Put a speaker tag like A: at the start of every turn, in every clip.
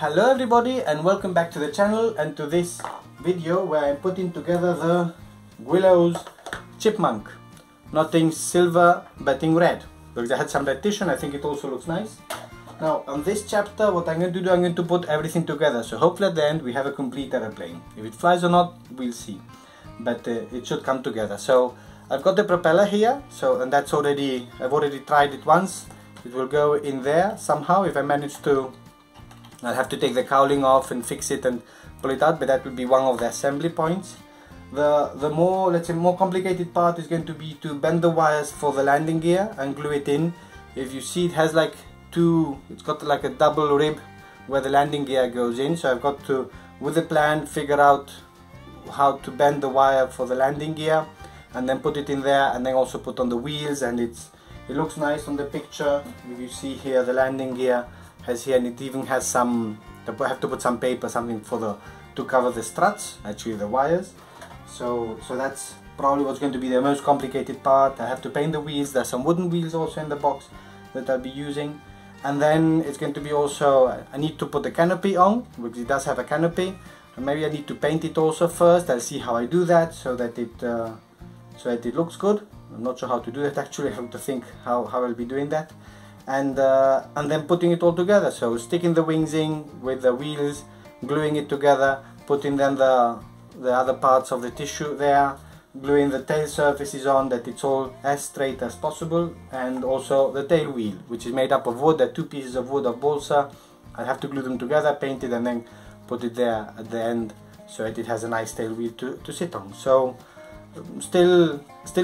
A: Hello everybody and welcome back to the channel and to this video where I'm putting together the Willow's Chipmunk. Not in silver but in red, because I had some red tissue and I think it also looks nice. Now on this chapter what I'm going to do, I'm going to put everything together, so hopefully at the end we have a complete aeroplane. If it flies or not, we'll see, but it should come together. So I've got the propeller here, and that's I've already tried it once. It will go in there somehow. If I manage to, I'll have to take the cowling off and fix it and pull it out, but that will be one of the assembly points. The more, let's say, more complicated part is going to be to bend the wires for the landing gear and glue it in. If you see, it has like it's got like a double rib where the landing gear goes in, so I've got to, with the plan, figure out how to bend the wire for the landing gear and then put it in there, and then also put on the wheels, and it looks nice on the picture. If you see here, the landing gear has here, and it even has some, I have to put some paper, something to cover the struts, actually the wires. So that's probably what's going to be the most complicated part. I have to paint the wheels. There's some wooden wheels also in the box that I'll be using, and then it's going to be also, I need to put the canopy on, because it does have a canopy, and maybe I need to paint it also first. I'll see how I do that so that it looks good. I'm not sure how to do that actually. I have to think how I'll be doing that. And then putting it all together, so sticking the wings in with the wheels, gluing it together, putting then the other parts of the tissue there, gluing the tail surfaces on, that it's all as straight as possible, and also the tail wheel, which is made up of wood. There are two pieces of wood of balsa. I have to glue them together, paint it, and then put it there at the end so that it has a nice tail wheel to sit on. So still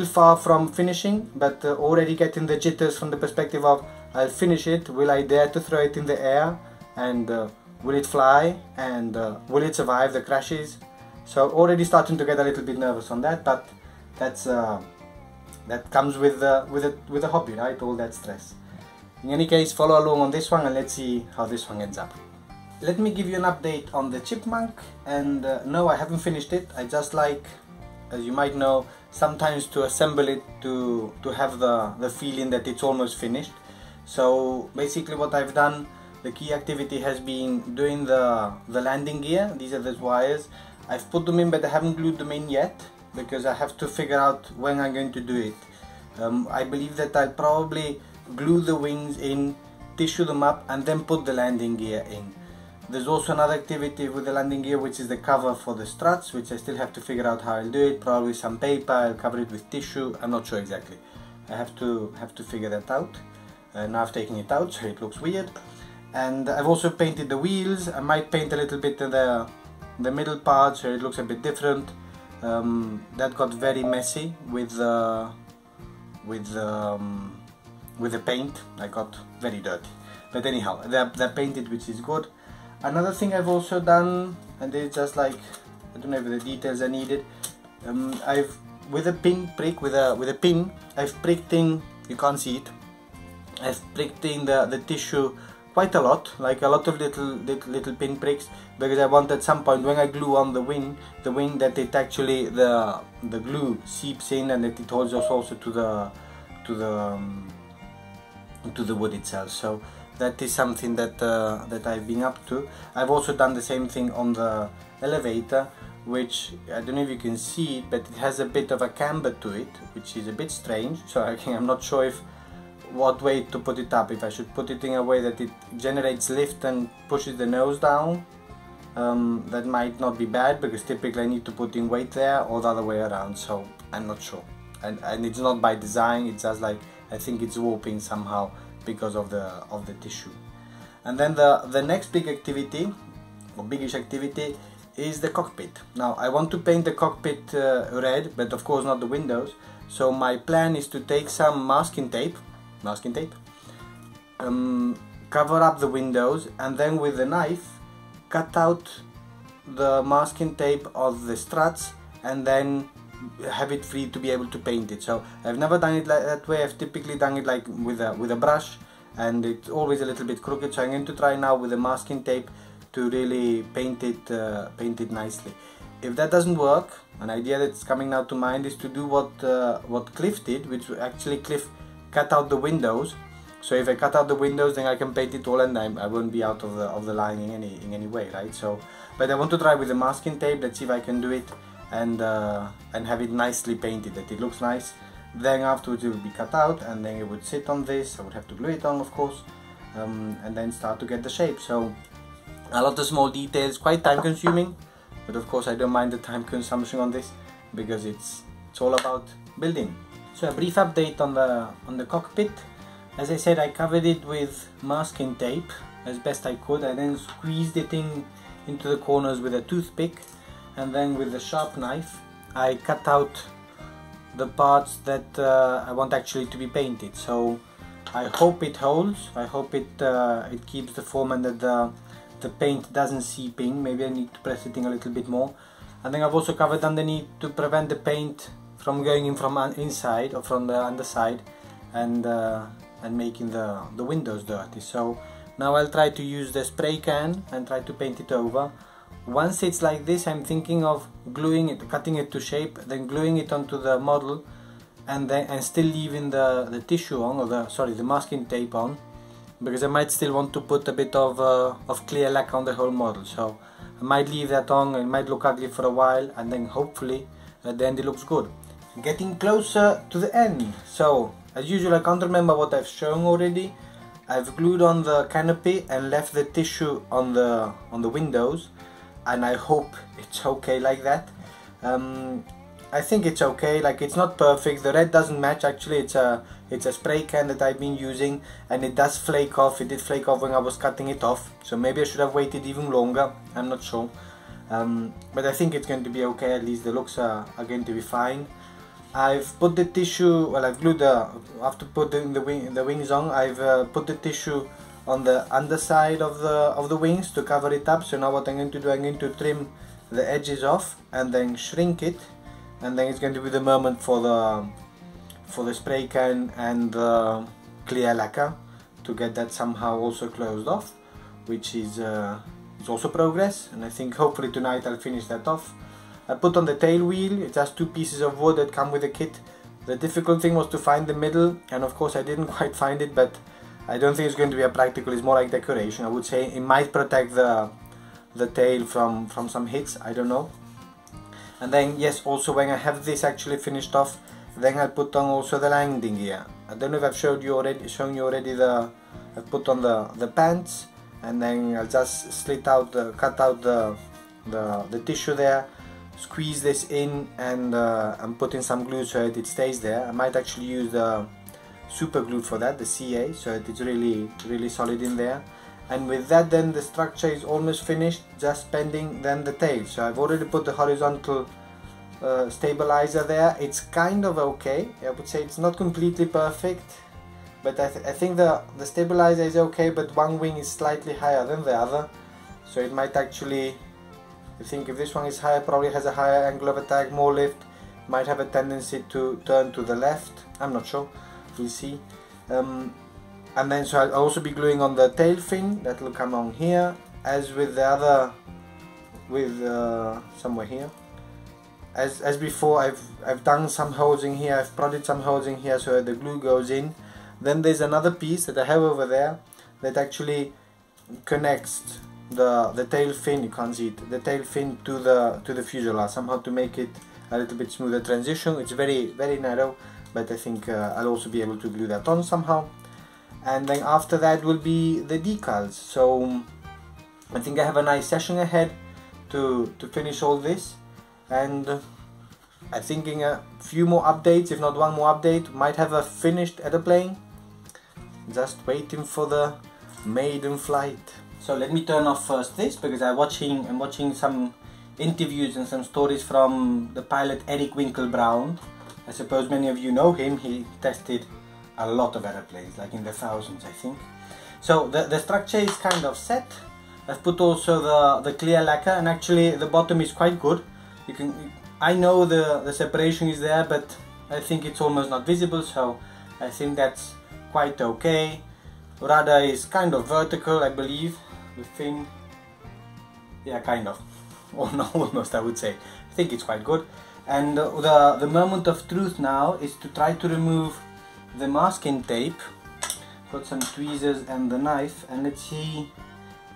A: far from finishing, but already getting the jitters from the perspective of, I'll finish it, will I dare to throw it in the air, and will it fly, and will it survive the crashes? So already starting to get a little bit nervous on that, but that comes with a hobby, right? All that stress. In any case, follow along on this one and let's see how this one ends up. Let me give you an update on the Chipmunk, and no, I haven't finished it. I just like, as you might know, sometimes to assemble it to have the feeling that it's almost finished. So basically what I've done, the key activity has been doing the landing gear. These are those wires. I've put them in, but I haven't glued them in yet, because I have to figure out when I'm going to do it. I believe that I'll probably glue the wings in, tissue them up, and then put the landing gear in. There's also another activity with the landing gear, which is the cover for the struts, which I still have to figure out how I'll do it. Probably some paper, I'll cover it with tissue, I'm not sure exactly. I have to figure that out. Now I've taken it out, so it looks weird. And I've also painted the wheels. I might paint a little bit in the middle part, so it looks a bit different. That got very messy with the paint. I got very dirty. But anyhow, they're painted, which is good. Another thing I've also done, and it's just like, I don't know if the details are needed. With a pin prick, with a pin, I've pricked in, you can't see it, I've pricked in the tissue quite a lot, like a lot of little pin pricks, because I want at some point when I glue on the wing that it actually, the glue seeps in and that it holds us also to the wood itself. So that is something that I've been up to. I've also done the same thing on the elevator, which I don't know if you can see it, but it has a bit of a camber to it, which is a bit strange. So I'm not sure what way to put it up, if I should put it in a way that it generates lift and pushes the nose down. That might not be bad, because typically I need to put in weight there, or the other way around, so I'm not sure. And it's not by design, it's just like, I think it's warping somehow because of the tissue. And then the next big activity, or biggish activity, is the cockpit. Now I want to paint the cockpit red, but of course not the windows. So my plan is to take some masking tape, cover up the windows, and then with the knife cut out the masking tape of the struts, and then have it free to be able to paint it. So I've never done it like that way. I've typically done it like with a brush, and it's always a little bit crooked. So I'm going to try now with the masking tape to really paint it nicely. If that doesn't work, an idea that's coming now to mind is to do what Cliff did, which actually Cliff cut out the windows So if I cut out the windows, then I can paint it all, and I won't be out of the line in any way, right? So, but I want to try with the masking tape. Let's see if I can do it and have it nicely painted, that it looks nice. Then afterwards it will be cut out, and then it would sit on this. I would have to glue it on, of course, and then start to get the shape. So a lot of small details, quite time consuming, but of course I don't mind the time consumption on this, because it's all about building. So a brief update on the cockpit. As I said, I covered it with masking tape as best I could. I then squeezed it into the corners with a toothpick, and then with a sharp knife I cut out the parts that I want actually to be painted. So I hope it holds. I hope it keeps the form, and that the paint doesn't seep in. Maybe I need to press it in a little bit more. And then I've also covered underneath to prevent the paint from going in from inside or from the underside and making the windows dirty. So now I'll try to use the spray can and try to paint it over. Once it's like this, I'm thinking of gluing it, cutting it to shape, then gluing it onto the model, and still leaving the tissue on, or the masking tape on, because I might still want to put a bit of clear lacquer on the whole model. So I might leave that on. It might look ugly for a while, and then hopefully at the end it looks good. Getting closer to the end. So as usual, I can't remember what I've shown already. I've glued on the canopy and left the tissue on the windows, and I hope it's okay like that. I think it's okay. Like, it's not perfect. The red doesn't match. Actually, it's a spray can that I've been using, and it does flake off. It did flake off when I was cutting it off, so maybe I should have waited even longer. I'm not sure, but I think it's going to be okay. At least the looks are going to be fine. I've put the tissue, well, I've glued after putting the wings on, I've put the tissue on the underside of the wings to cover it up. So now what I'm going to do, I'm going to trim the edges off and then shrink it, and then it's going to be the moment for the spray can and the clear lacquer to get that somehow also closed off, which is also progress, and I think hopefully tonight I'll finish that off. I put on the tail wheel. It has 2 pieces of wood that come with the kit. The difficult thing was to find the middle, and of course I didn't quite find it, but I don't think it's going to be a practical. It's more like decoration. I would say it might protect the tail from some hits, I don't know. And then yes, also when I have this actually finished off, then I'll put on also the landing gear. I don't know if I've shown you already I've put on the pants, and then I'll just cut out the tissue there, squeeze this in, and put in some glue so that it stays there. I might actually use the super glue for that, the CA, so that it's really solid in there. And with that, then the structure is almost finished, just pending then the tail. So I've already put the horizontal stabilizer there. It's kind of okay. I would say it's not completely perfect, but I think the stabilizer is okay, but one wing is slightly higher than the other, so it might actually, I think if this one is higher, probably has a higher angle of attack, more lift, might have a tendency to turn to the left. I'm not sure, we'll see. And then so I'll also be gluing on the tail fin, that will come on here, as with the other, somewhere here. As before, I've done some holes in here, I've prodded some holes in here so that the glue goes in. Then there's another piece that I have over there that actually connects the tail fin, you can't see it, the tail fin to the fuselage, somehow to make it a little bit smoother transition. It's very narrow, but I think I'll also be able to glue that on somehow. And then after that will be the decals. So I think I have a nice session ahead to finish all this, and I'm thinking a few more updates, if not one more update. Might have a finished airplane, just waiting for the maiden flight. So let me turn off first this, because I'm watching some interviews and some stories from the pilot Eric Winkelbraun. I suppose many of you know him. He tested a lot of airplanes, like in the thousands, I think. So the structure is kind of set. I've put also the clear lacquer, and actually the bottom is quite good. I know the separation is there, but I think it's almost not visible, so I think that's quite okay. Rudder is kind of vertical, I believe. The fin, yeah, kind of, or no, almost, I would say. I think it's quite good. And the moment of truth now is to try to remove the masking tape. got some tweezers and the knife, and let's see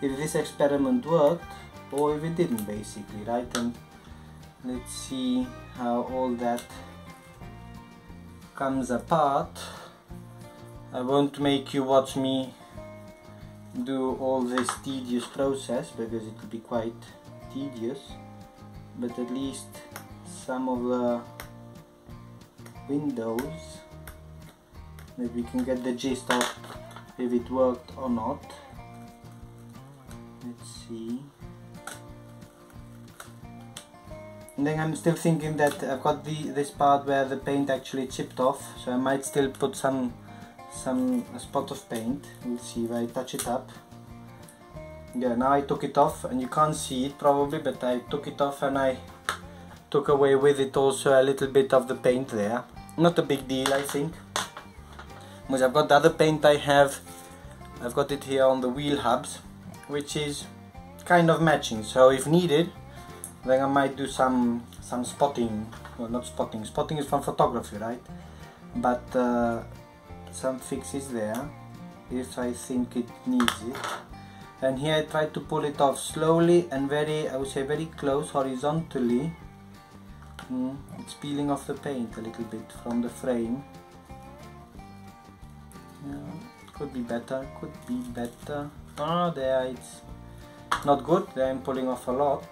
A: if this experiment worked or if it didn't, basically, right? And let's see how all that comes apart. I won't make you watch me do all this tedious process because it will be quite tedious, but at least some of the windows that we can get the gist of if it worked or not. Let's see. And then I'm still thinking that I've got this part where the paint actually chipped off, so I might still put some spot of paint. We'll see if I touch it up. Yeah, now I took it off, and you can't see it probably, but I took it off and I took away with it also a little bit of the paint there. Not a big deal, I think, because I've got the other paint I've got it here on the wheel hubs, which is kind of matching, so if needed then I might do some spotting. Well, not spotting, spotting is from photography, right? But some fixes there if I think it needs it. And here I try to pull it off slowly and I would say very close, horizontally. It's peeling off the paint a little bit from the frame. Yeah, could be better, could be better. Oh, there it's not good, there I'm pulling off a lot.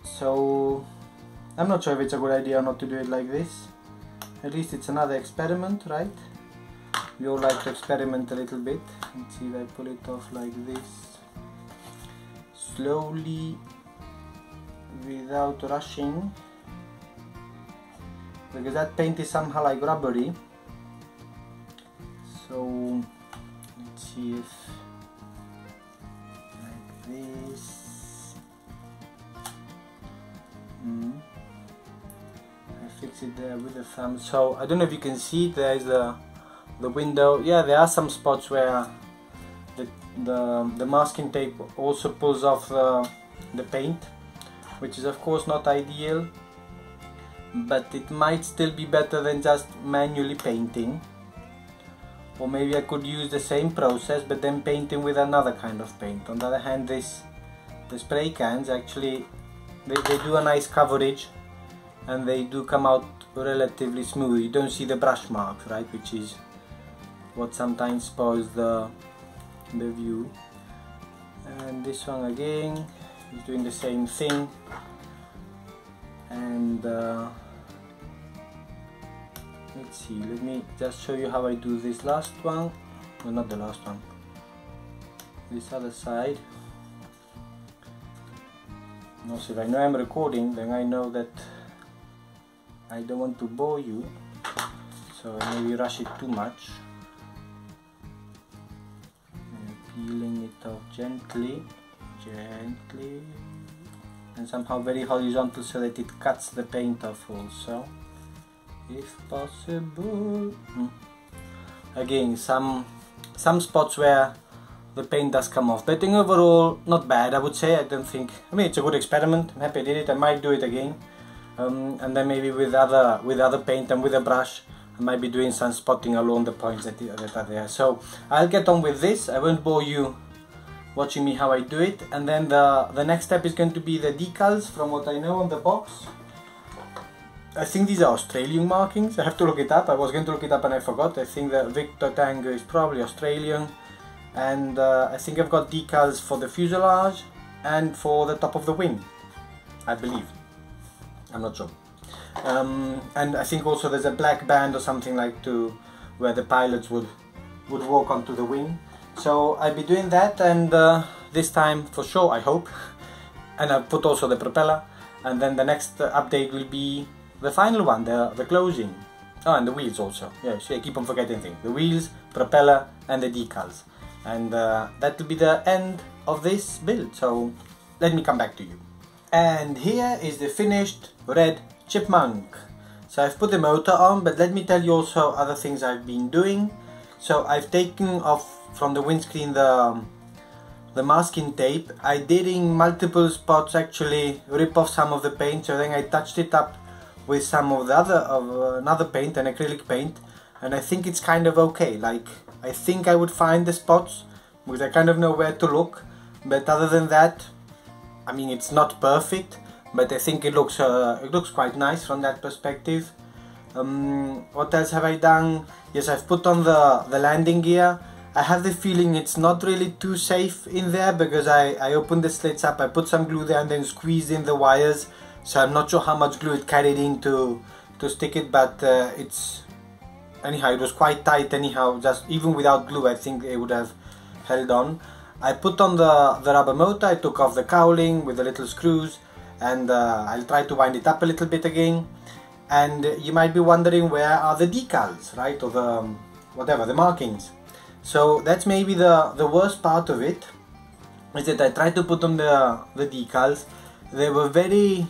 A: So I'm not sure if it's a good idea or not to do it like this. At least it's another experiment, right? We all like to experiment a little bit. Let's see if I pull it off like this. Slowly, without rushing. Because that paint is somehow like rubbery. So let's see if like this. I fix it there with the thumb. So I don't know if you can see, there is the window. Yeah, there are some spots where the masking tape also pulls off the paint, which is of course not ideal, but it might still be better than just manually painting. Or maybe I could use the same process but then painting with another kind of paint. On the other hand, the spray cans actually they do a nice coverage and they do come out relatively smooth. You don't see the brush marks, right, which is what sometimes spoils the view. And this one again is doing the same thing. And let's see, let me just show you how I do this last one. Well, not the last one, this other side. Also, if I know I'm recording, then I know that I don't want to bore you, so I maybe rush it too much. And peeling it off gently, and somehow very horizontal so that it cuts the paint off also, if possible. Again, some spots where the paint does come off, but I think overall not bad, I would say. I mean, it's a good experiment. I'm happy I did it. I might do it again, and then maybe with other paint and with a brush I might be doing some spotting along the points that are there. So I'll get on with this. I won't bore you watching me how I do it. And then the next step is going to be the decals. From what I know on the box, I think these are Australian markings. I have to look it up. I was going to look it up and I forgot. I think the Victor Tango is probably Australian. And I think I've got decals for the fuselage and for the top of the wing, I believe. I'm not sure. And I think also there's a black band or something like where the pilots would walk onto the wing. So I'll be doing that, and this time for sure, I hope. And I'll put also the propeller, and then the next update will be the final one, the closing. Oh, and the wheels also. Yeah, so I keep on forgetting things. The wheels, propeller, and the decals. And that will be the end of this build, so let me come back to you. And here is the finished red Chipmunk. So I've put the motor on, but let me tell you also other things I've been doing. So I've taken off from the windscreen the masking tape. I did in multiple spots actually rip off some of the paint, so then I touched it up with some of the another paint, an acrylic paint, and I think it's kind of okay. Like, I think I would find the spots because I kind of know where to look, but other than that, I mean, it's not perfect, but I think it looks quite nice from that perspective. What else have I done? Yes, I've put on the landing gear. I have the feeling it's not really too safe in there because I opened the slits up, I put some glue there and then squeezed in the wires, so I'm not sure how much glue it carried in to stick it, but anyhow, it was quite tight anyhow. Just even without glue, I think it would have held on. I put on the rubber motor, I took off the cowling with the little screws, and I'll try to wind it up a little bit again. And you might be wondering, where are the decals, right, or the whatever, the markings. So that's maybe the worst part of it, is that I tried to put on the decals. They were very,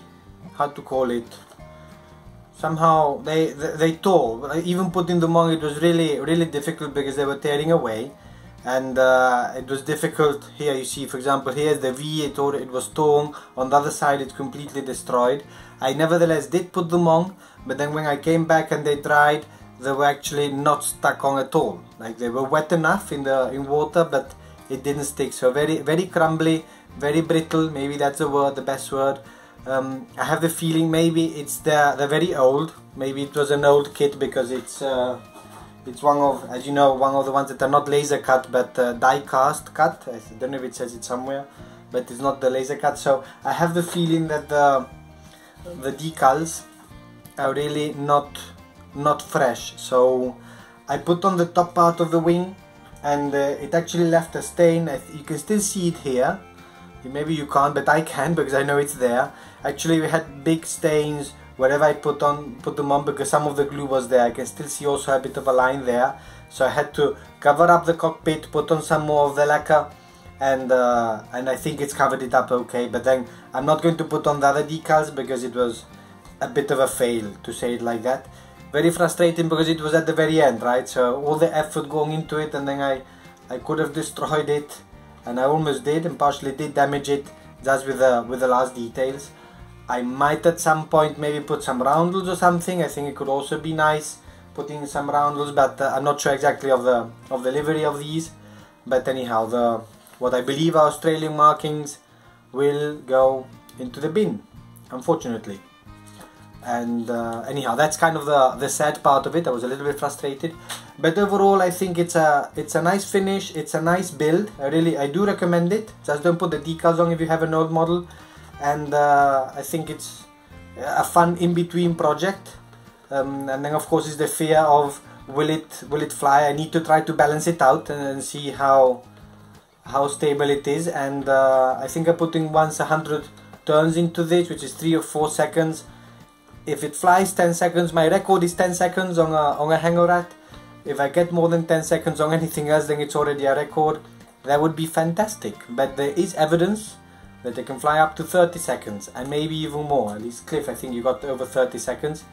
A: how to call it, somehow they tore. Even putting them on, it was really difficult because they were tearing away, and it was difficult. Here you see, for example, here's the V, it was torn. On the other side it's completely destroyed. I nevertheless did put them on, but then when I came back and they dried, they were actually not stuck on at all. Like, they were wet enough in water, but it didn't stick. So very crumbly, very brittle, maybe that's the word, the best word. I have the feeling maybe they're very old. Maybe it was an old kit because it's one of, as you know, one of the ones that are not laser cut but die cast cut. I don't know if it says it somewhere, but it's not the laser cut. So I have the feeling that the decals are really not fresh. So I put on the top part of the wing, and it actually left a stain. You can still see it here. Maybe you can't, but I can because I know it's there. Actually, we had big stains wherever I put them on because some of the glue was there. I can still see also a bit of a line there. So I had to cover up the cockpit, put on some more of the lacquer, and I think it's covered it up okay. But then I'm not going to put on the other decals because it was a bit of a fail, to say it like that. Very frustrating because it was at the very end, right? So all the effort going into it, and then I could have destroyed it, and I almost did, and partially did damage it just with the last details. I might at some point maybe put some roundels or something. I think it could also be nice putting some roundels, but I'm not sure exactly of the livery of these. But anyhow, what I believe are Australian markings will go into the bin, unfortunately. And anyhow, that's kind of the sad part of it. I was a little bit frustrated, but overall I think it's a nice finish. It's a nice build. I do recommend it. Just don't put the decals on if you have an old model, and I think it's a fun in-between project. And then of course is the fear of will it fly. I need to try to balance it out and see how stable it is. And I think I'm putting once 100 turns into this, which is 3 or 4 seconds. If it flies 10 seconds, my record is 10 seconds on a hanger rat. If I get more than 10 seconds on anything else, then it's already a record. That would be fantastic. But there is evidence that they can fly up to 30 seconds and maybe even more. At least Cliff, I think you got over 30 seconds,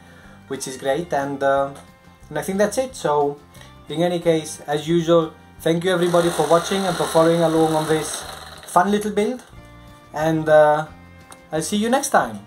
A: which is great. And I think that's it. So in any case, as usual, thank you everybody for watching and for following along on this fun little build. And I'll see you next time.